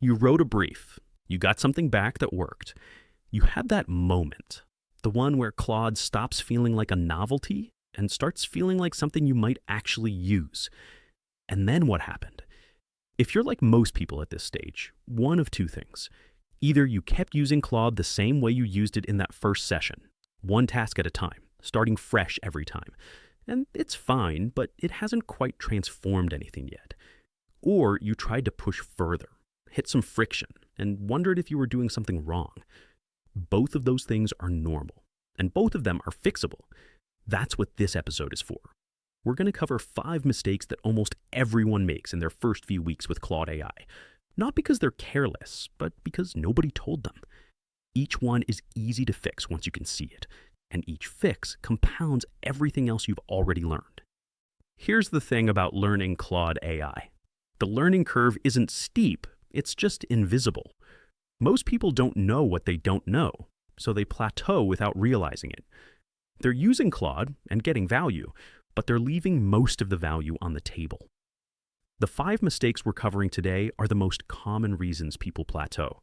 You wrote a brief. You got something back that worked. You had that moment, the one where Claude stops feeling like a novelty and starts feeling like something you might actually use. And then what happened? If you're like most people at this stage, one of two things. Either you kept using Claude the same way you used it in that first session, one task at a time, starting fresh every time. And it's fine, but it hasn't quite transformed anything yet. Or you tried to push further, hit some friction, and wondered if you were doing something wrong. Both of those things are normal, and both of them are fixable. That's what this episode is for. We're going to cover 5 mistakes that almost everyone makes in their first few weeks with Claude AI. Not because they're careless, but because nobody told them. Each one is easy to fix once you can see it, and each fix compounds everything else you've already learned. Here's the thing about learning Claude AI. The learning curve isn't steep, it's just invisible. Most people don't know what they don't know, so they plateau without realizing it. They're using Claude and getting value, but they're leaving most of the value on the table. The 5 mistakes we're covering today are the most common reasons people plateau.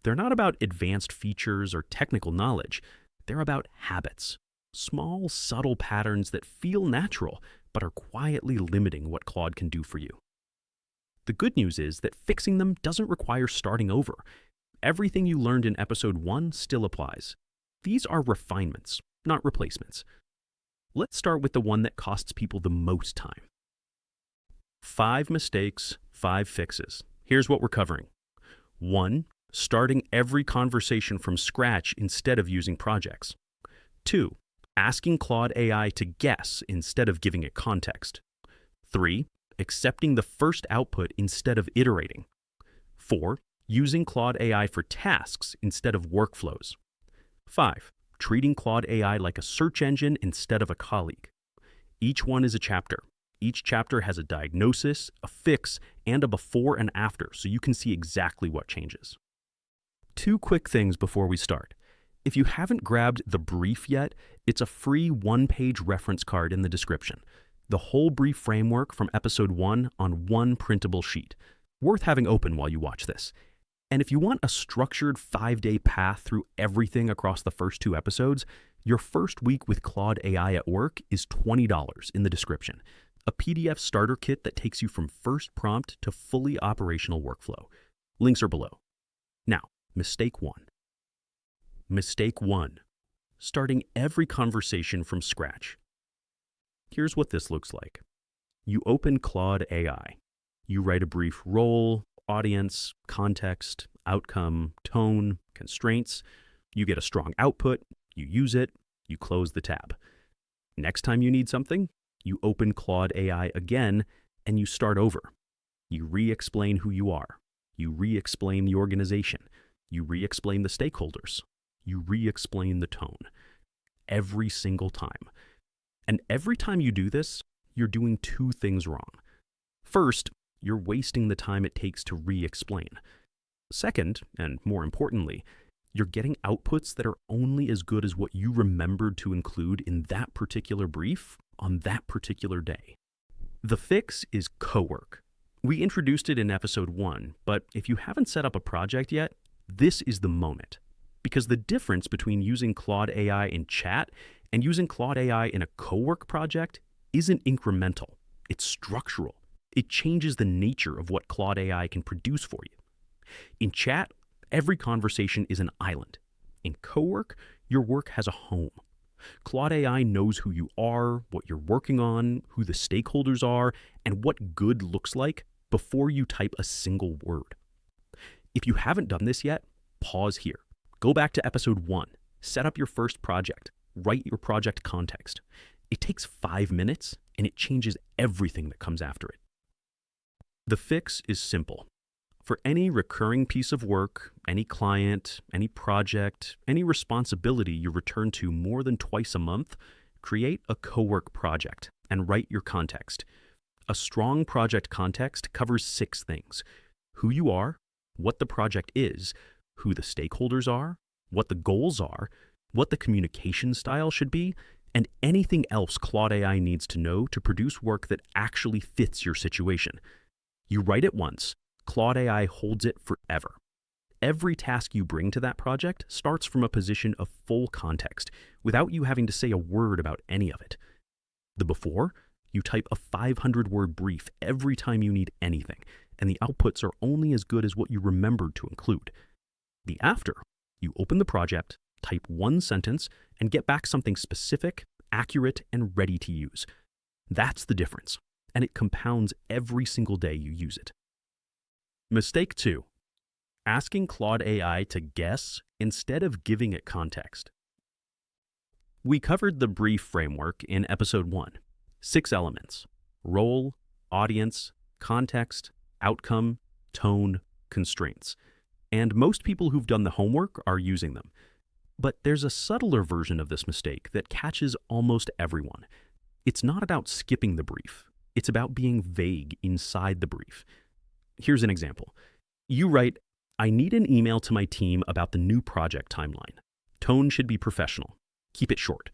They're not about advanced features or technical knowledge. They're about habits, small, subtle patterns that feel natural, but are quietly limiting what Claude can do for you. The good news is that fixing them doesn't require starting over. Everything you learned in episode 1 still applies. These are refinements, not replacements. Let's start with the one that costs people the most time. 5 mistakes, 5 fixes. Here's what we're covering. 1. Starting every conversation from scratch instead of using projects. 2. Asking Claude AI to guess instead of giving it context. 3. Accepting the first output instead of iterating. 4. Using Claude AI for tasks instead of workflows. 5. Treating Claude AI like a search engine instead of a colleague. Each one is a chapter. Each chapter has a diagnosis, a fix, and a before and after, so you can see exactly what changes. 2 quick things before we start. If you haven't grabbed the brief yet, it's a free 1-page reference card in the description. The whole brief framework from episode 1 on one printable sheet. Worth having open while you watch this. And if you want a structured 5-day path through everything across the first 2 episodes, your first week with Claude AI at work is $20 in the description. A PDF starter kit that takes you from first prompt to fully operational workflow. Links are below. Now, mistake 1. Mistake 1. Starting every conversation from scratch. Here's what this looks like. You open Claude AI. You write a brief role, audience, context, outcome, tone, constraints. You get a strong output, you use it, you close the tab. Next time you need something, you open Claude AI again and you start over. You re-explain who you are. You re-explain the organization. You re-explain the stakeholders. You re-explain the tone. Every single time. And every time you do this, you're doing 2 things wrong. First, you're wasting the time it takes to re-explain. Second, and more importantly, you're getting outputs that are only as good as what you remembered to include in that particular brief on that particular day. The fix is co-work. We introduced it in episode 1, but if you haven't set up a project yet, this is the moment. Because the difference between using Claude AI in chat and using Claude AI in a co-work project isn't incremental. It's structural. It changes the nature of what Claude AI can produce for you. In chat, every conversation is an island. In co-work, your work has a home. Claude AI knows who you are, what you're working on, who the stakeholders are, and what good looks like before you type a single word. If you haven't done this yet, pause here. Go back to episode 1. Set up your first project. Write your project context. It takes 5 minutes, and it changes everything that comes after it. The fix is simple. For any recurring piece of work, any client, any project, any responsibility you return to more than twice a month, create a co-work project and write your context. A strong project context covers 6 things: who you are, what the project is, who the stakeholders are, what the goals are, what the communication style should be, and anything else Claude AI needs to know to produce work that actually fits your situation. You write it once, Claude AI holds it forever. Every task you bring to that project starts from a position of full context, without you having to say a word about any of it. The before, you type a 500-word brief every time you need anything, and the outputs are only as good as what you remembered to include. The after, you open the project, type one sentence, and get back something specific, accurate, and ready to use. That's the difference, and it compounds every single day you use it. Mistake 2. Asking Claude AI to guess instead of giving it context. We covered the brief framework in episode 1. 6 elements: role, audience, context, outcome, tone, constraints. And most people who've done the homework are using them. But there's a subtler version of this mistake that catches almost everyone. It's not about skipping the brief. It's about being vague inside the brief. Here's an example. You write, "I need an email to my team about the new project timeline. Tone should be professional. Keep it short."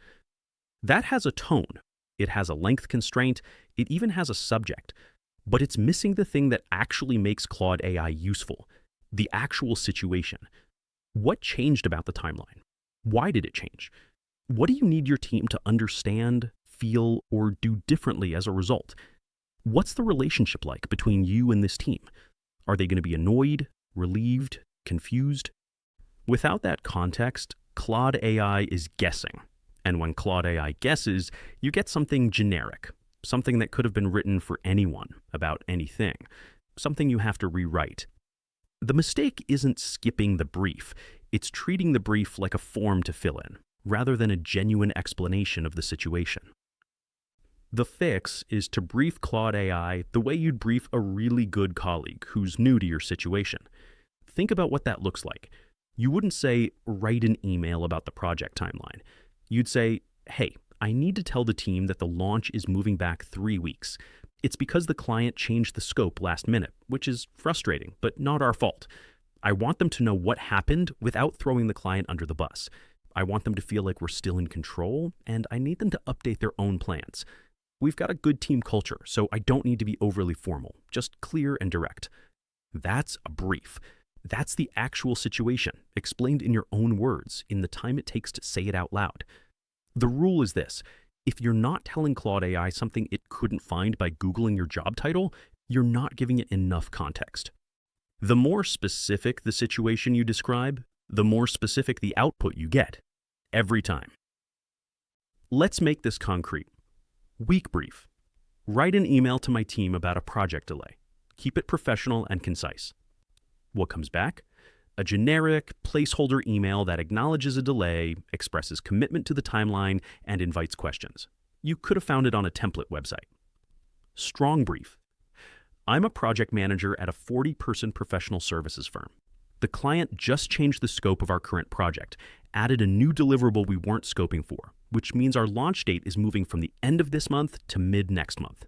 That has a tone. It has a length constraint. It even has a subject. But it's missing the thing that actually makes Claude AI useful: the actual situation. What changed about the timeline? Why did it change? What do you need your team to understand, feel, or do differently as a result? What's the relationship like between you and this team? Are they going to be annoyed, relieved, confused? Without that context, Claude AI is guessing. And when Claude AI guesses, you get something generic, something that could have been written for anyone about anything, something you have to rewrite. The mistake isn't skipping the brief. It's treating the brief like a form to fill in, rather than a genuine explanation of the situation. The fix is to brief Claude AI the way you'd brief a really good colleague who's new to your situation. Think about what that looks like. You wouldn't say, "Write an email about the project timeline." You'd say, "Hey, I need to tell the team that the launch is moving back 3 weeks. It's because the client changed the scope last minute, which is frustrating, but not our fault. I want them to know what happened without throwing the client under the bus. I want them to feel like we're still in control, and I need them to update their own plans. We've got a good team culture, so I don't need to be overly formal, just clear and direct." That's a brief. That's the actual situation, explained in your own words, in the time it takes to say it out loud. The rule is this: if you're not telling Claude AI something it couldn't find by Googling your job title, you're not giving it enough context. The more specific the situation you describe, the more specific the output you get, every time. Let's make this concrete. Week brief. Write an email to my team about a project delay. Keep it professional and concise. What comes back? A generic, placeholder email that acknowledges a delay, expresses commitment to the timeline, and invites questions. You could have found it on a template website. Strong brief. I'm a project manager at a 40-person professional services firm. The client just changed the scope of our current project, added a new deliverable we weren't scoping for, which means our launch date is moving from the end of this month to mid next month.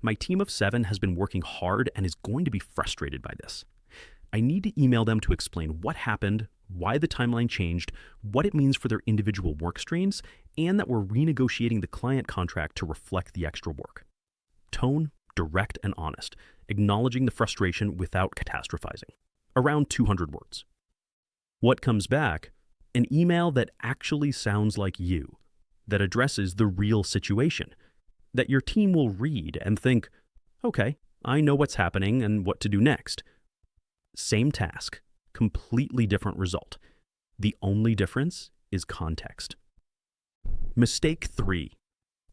My team of 7 has been working hard and is going to be frustrated by this. I need to email them to explain what happened, why the timeline changed, what it means for their individual work streams, and that we're renegotiating the client contract to reflect the extra work. Tone, direct and honest, acknowledging the frustration without catastrophizing. Around 200 words. What comes back? An email that actually sounds like you, that addresses the real situation, that your team will read and think, "Okay, I know what's happening and what to do next." Same task, completely different result. The only difference is context. Mistake 3.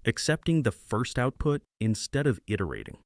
Accepting the first output instead of iterating.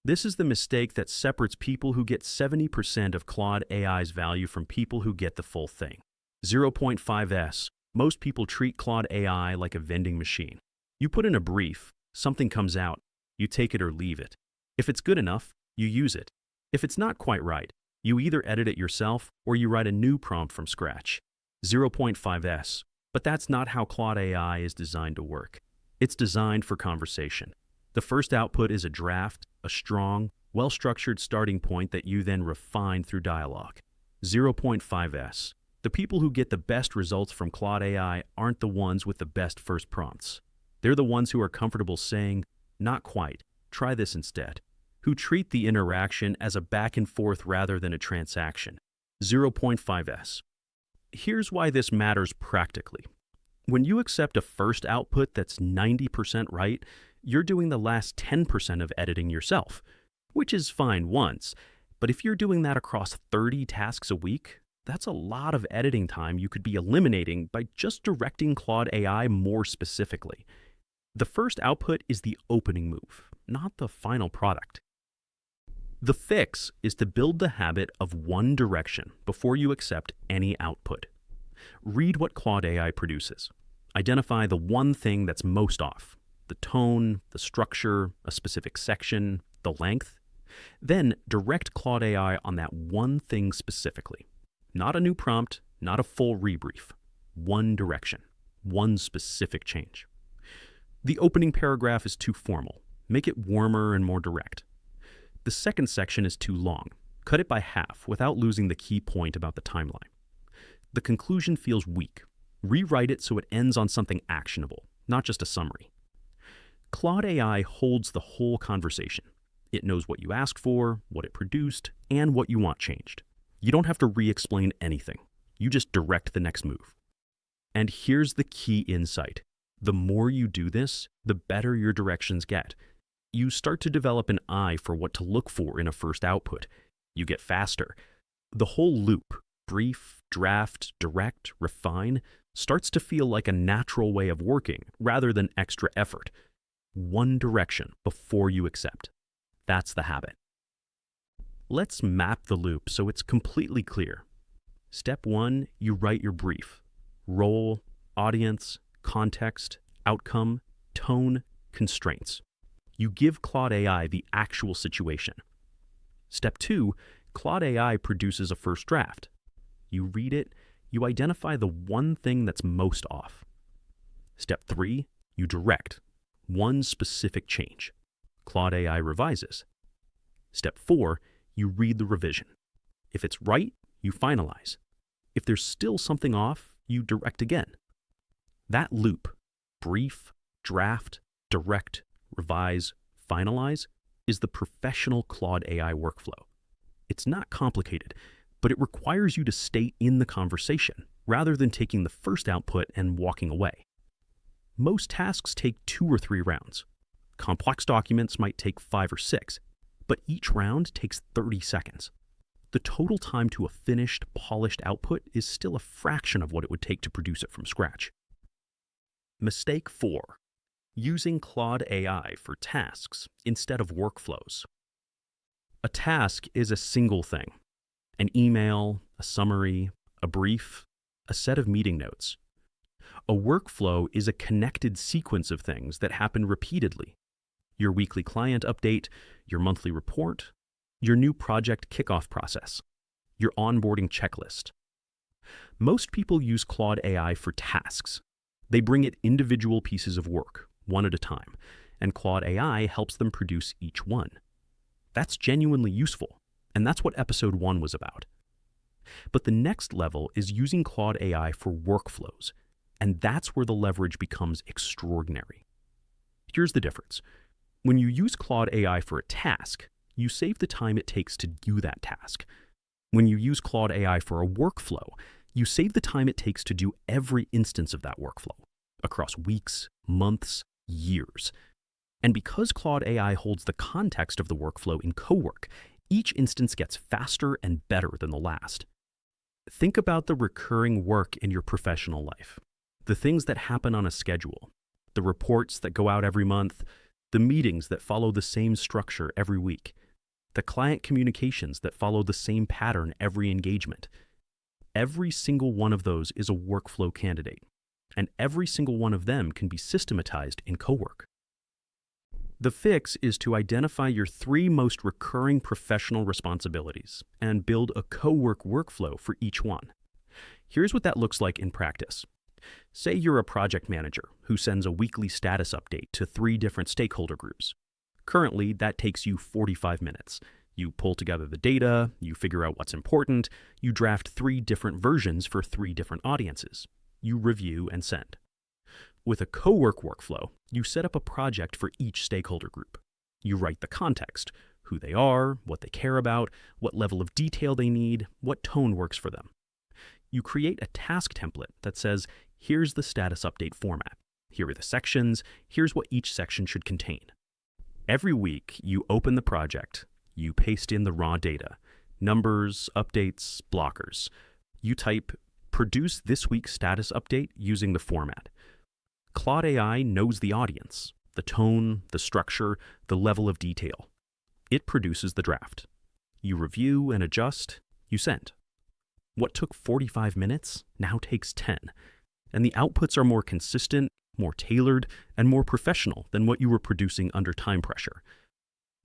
This is the mistake that separates people who get 70% of Claude AI's value from people who get the full thing. 0.5s. Most people treat Claude AI like a vending machine. You put in a brief, something comes out, you take it or leave it. If it's good enough, you use it. If it's not quite right, you either edit it yourself or you write a new prompt from scratch. 0.5s. But that's not how Claude AI is designed to work. It's designed for conversation. The first output is a draft, a strong, well-structured starting point that you then refine through dialogue. 0.5s. The people who get the best results from Claude AI aren't the ones with the best first prompts. They're the ones who are comfortable saying, "Not quite, try this instead." who treat the interaction as a back and forth rather than a transaction, 0.5s. Here's why this matters practically. When you accept a first output that's 90% right, you're doing the last 10% of editing yourself, which is fine once, but if you're doing that across 30 tasks a week, that's a lot of editing time you could be eliminating by just directing Claude AI more specifically. The first output is the opening move, not the final product. The fix is to build the habit of one direction before you accept any output. Read what Claude AI produces. Identify the one thing that's most off: the tone, the structure, a specific section, the length. Then direct Claude AI on that one thing specifically. Not a new prompt, not a full rebrief. One direction, one specific change. The opening paragraph is too formal. Make it warmer and more direct. The second section is too long. Cut it by half without losing the key point about the timeline. The conclusion feels weak. Rewrite it so it ends on something actionable, not just a summary. Claude AI holds the whole conversation. It knows what you asked for, what it produced, and what you want changed. You don't have to re-explain anything. You just direct the next move. And here's the key insight. The more you do this, the better your directions get. You start to develop an eye for what to look for in a first output. You get faster. The whole loop, brief, draft, direct, refine, starts to feel like a natural way of working rather than extra effort. One direction before you accept. That's the habit. Let's map the loop so it's completely clear. Step 1, you write your brief. Role, audience, context, outcome, tone, constraints. You give Claude AI the actual situation. Step 2, Claude AI produces a first draft. You read it, you identify the one thing that's most off. Step 3, you direct one specific change. Claude AI revises. Step 4, you read the revision. If it's right, you finalize. If there's still something off, you direct again. That loop, brief, draft, direct, revise, finalize, is the professional Claude AI workflow. It's not complicated, but it requires you to stay in the conversation rather than taking the first output and walking away. Most tasks take 2 or 3 rounds. Complex documents might take 5 or 6, but each round takes 30 seconds. The total time to a finished, polished output is still a fraction of what it would take to produce it from scratch. Mistake 4. Using Claude AI for tasks instead of workflows. A task is a single thing. An email, a summary, a brief, a set of meeting notes. A workflow is a connected sequence of things that happen repeatedly. Your weekly client update, your monthly report, your new project kickoff process, your onboarding checklist. Most people use Claude AI for tasks. They bring it individual pieces of work, one at a time, and Claude AI helps them produce each one. That's genuinely useful, and that's what episode 1 was about. But the next level is using Claude AI for workflows, and that's where the leverage becomes extraordinary. Here's the difference. When you use Claude AI for a task, you save the time it takes to do that task. When you use Claude AI for a workflow, you save the time it takes to do every instance of that workflow across weeks, months, years. And because Claude AI holds the context of the workflow in cowork, each instance gets faster and better than the last. Think about the recurring work in your professional life, the things that happen on a schedule, the reports that go out every month, the meetings that follow the same structure every week, the client communications that follow the same pattern every engagement. Every single one of those is a workflow candidate, and every single one of them can be systematized in cowork. The fix is to identify your 3 most recurring professional responsibilities and build a cowork workflow for each one. Here's what that looks like in practice. Say you're a project manager who sends a weekly status update to 3 different stakeholder groups. Currently, that takes you 45 minutes. You pull together the data, you figure out what's important, you draft 3 different versions for 3 different audiences. You review and send. With a cowork workflow, you set up a project for each stakeholder group. You write the context. who they are, what they care about, what level of detail they need, what tone works for them. You create a task template that says, here's the status update format. Here are the sections. Here's what each section should contain. Every week, you open the project. You paste in the raw data, numbers, updates, blockers. You type, produce this week's status update using the format. Claude AI knows the audience, the tone, the structure, the level of detail. It produces the draft. You review and adjust. You send. What took 45 minutes now takes 10. And the outputs are more consistent, more tailored, and more professional than what you were producing under time pressure.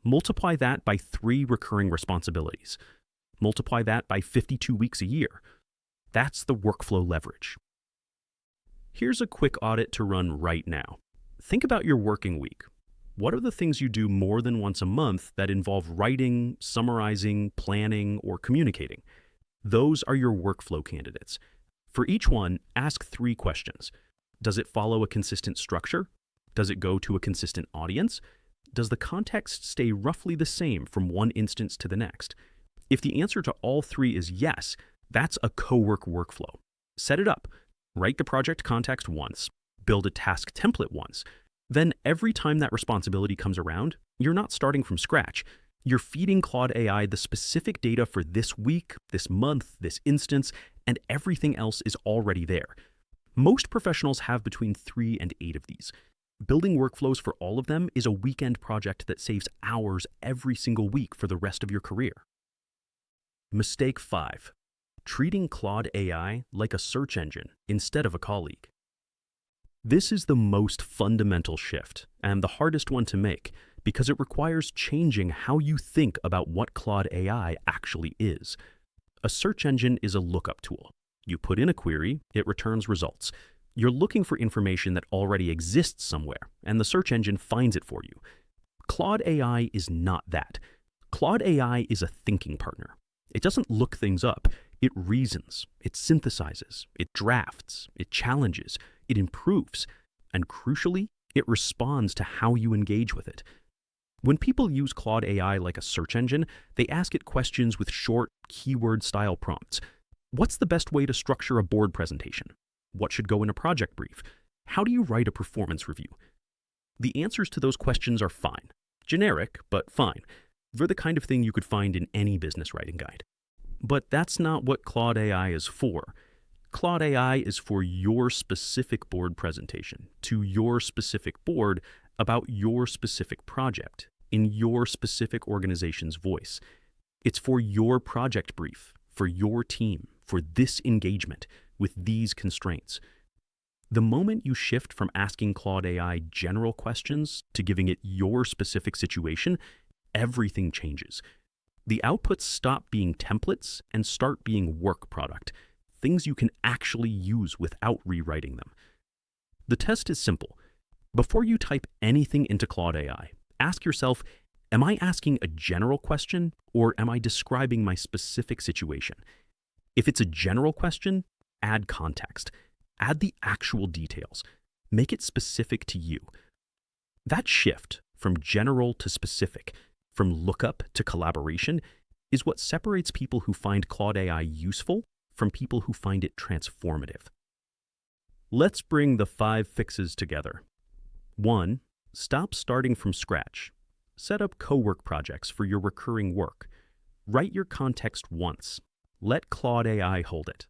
Multiply that by 3 recurring responsibilities. Multiply that by 52 weeks a year. That's the workflow leverage. Here's a quick audit to run right now. Think about your working week. What are the things you do more than once a month that involve writing, summarizing, planning, or communicating? Those are your workflow candidates. For each one, ask 3 questions. Does it follow a consistent structure? Does it go to a consistent audience? Does the context stay roughly the same from one instance to the next? If the answer to all 3 is yes, that's a co-work workflow. Set it up. Write the project context once. Build a task template once. Then every time that responsibility comes around, you're not starting from scratch. You're feeding Claude AI the specific data for this week, this month, this instance, and everything else is already there. Most professionals have between 3 and 8 of these. Building workflows for all of them is a weekend project that saves hours every single week for the rest of your career. Mistake 5. Treating Claude AI like a search engine instead of a colleague. This is the most fundamental shift and the hardest one to make because it requires changing how you think about what Claude AI actually is. A search engine is a lookup tool. You put in a query, it returns results. You're looking for information that already exists somewhere, and the search engine finds it for you. Claude AI is not that. Claude AI is a thinking partner. It doesn't look things up. It reasons, it synthesizes, it drafts, it challenges, it improves, and crucially, it responds to how you engage with it. When people use Claude AI like a search engine, they ask it questions with short, keyword-style prompts. What's the best way to structure a board presentation? What should go in a project brief? How do you write a performance review? The answers to those questions are fine. Generic, but fine. They're the kind of thing you could find in any business writing guide. But that's not what Claude AI is for. Claude AI is for your specific board presentation, to your specific board, about your specific project, in your specific organization's voice. It's for your project brief, for your team, for this engagement, with these constraints. The moment you shift from asking Claude AI general questions to giving it your specific situation, everything changes. The outputs stop being templates and start being work product, things you can actually use without rewriting them. The test is simple. Before you type anything into Claude AI, ask yourself, am I asking a general question or am I describing my specific situation? If it's a general question, add context. Add the actual details. Make it specific to you. That shift from general to specific, from lookup to collaboration, is what separates people who find Claude AI useful from people who find it transformative. Let's bring the 5 fixes together. 1. Stop starting from scratch. Set up co-work projects for your recurring work. Write your context once. Let Claude AI hold it.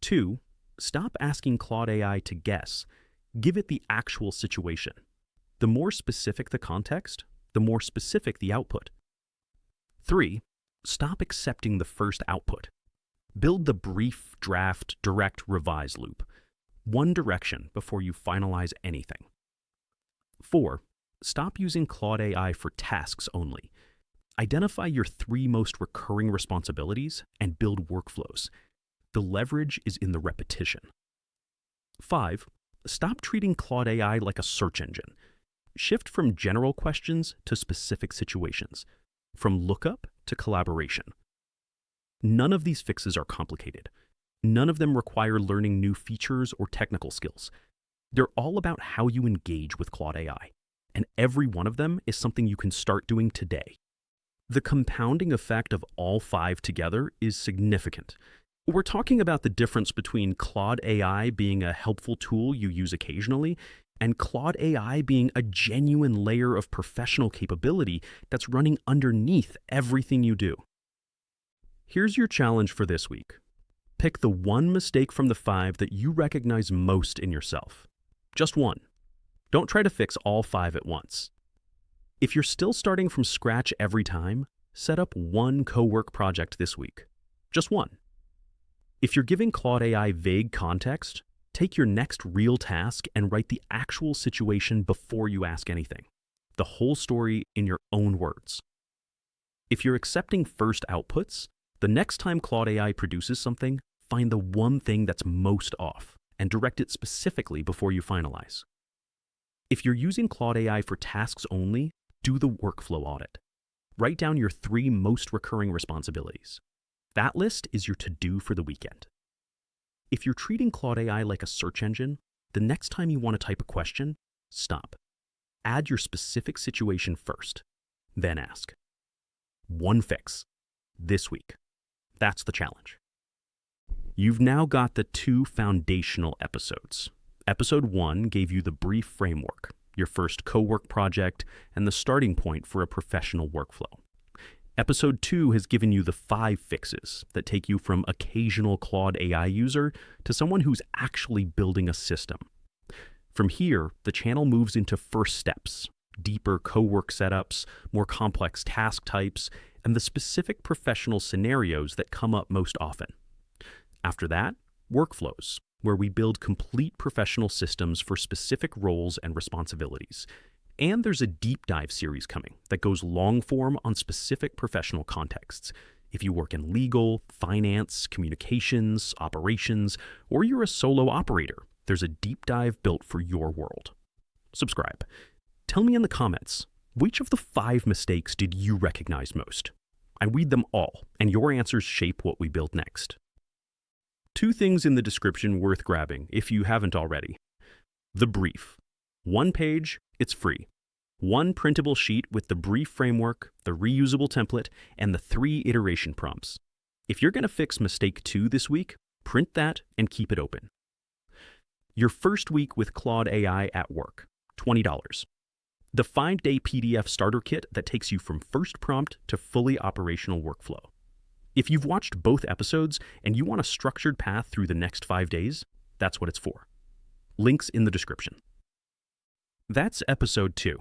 2. Stop asking Claude AI to guess. Give it the actual situation. The more specific the context, the more specific the output. 3. Stop accepting the first output. Build the brief, draft, direct, revise loop. One direction before you finalize anything. 4. Stop using Claude AI for tasks only. Identify your 3 most recurring responsibilities and build workflows. The leverage is in the repetition. 5. Stop treating Claude AI like a search engine. Shift from general questions to specific situations, from lookup to collaboration. None of these fixes are complicated. None of them require learning new features or technical skills. They're all about how you engage with Claude AI, and every one of them is something you can start doing today. The compounding effect of all 5 together is significant. We're talking about the difference between Claude AI being a helpful tool you use occasionally and Claude AI being a genuine layer of professional capability that's running underneath everything you do. Here's your challenge for this week. Pick the one mistake from the 5 that you recognize most in yourself. Just one. Don't try to fix all 5 at once. If you're still starting from scratch every time, set up one co-work project this week. Just one. If you're giving Claude AI vague context, take your next real task and write the actual situation before you ask anything. The whole story in your own words. If you're accepting first outputs, the next time Claude AI produces something, find the one thing that's most off and direct it specifically before you finalize. If you're using Claude AI for tasks only, do the workflow audit. Write down your 3 most recurring responsibilities. That list is your to-do for the weekend. If you're treating Claude AI like a search engine, the next time you want to type a question, stop. Add your specific situation first, then ask. One fix, this week. That's the challenge. You've now got the 2 foundational episodes. Episode 1 gave you the brief framework, your first co-work project, and the starting point for a professional workflow. Episode 2 has given you the 5 fixes that take you from occasional Claude AI user to someone who's actually building a system. From here, the channel moves into first steps, deeper co-work setups, more complex task types, and the specific professional scenarios that come up most often. After that, workflows, where we build complete professional systems for specific roles and responsibilities. And there's a deep dive series coming that goes long form on specific professional contexts. If you work in legal, finance, communications, operations, or you're a solo operator, there's a deep dive built for your world. Subscribe. Tell me in the comments, which of the 5 mistakes did you recognize most? I read them all, and your answers shape what we build next. 2 things in the description worth grabbing if you haven't already. The brief. 1 page, it's free. 1 printable sheet with the brief framework, the reusable template, and the 3 iteration prompts. If you're going to fix mistake 2 this week, print that and keep it open. Your first week with Claude AI at work, $20. The 5-day PDF starter kit that takes you from first prompt to fully operational workflow. If you've watched both episodes and you want a structured path through the next 5 days, that's what it's for. Links in the description. That's episode 2.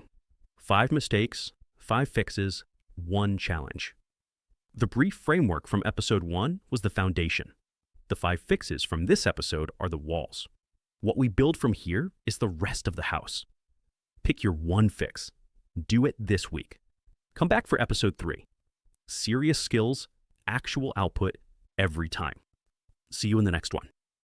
5 mistakes, 5 fixes, 1 challenge. The brief framework from episode 1 was the foundation. The 5 fixes from this episode are the walls. What we build from here is the rest of the house. Pick your 1 fix. Do it this week. Come back for episode 3. Serious skills, actual output every time. See you in the next one.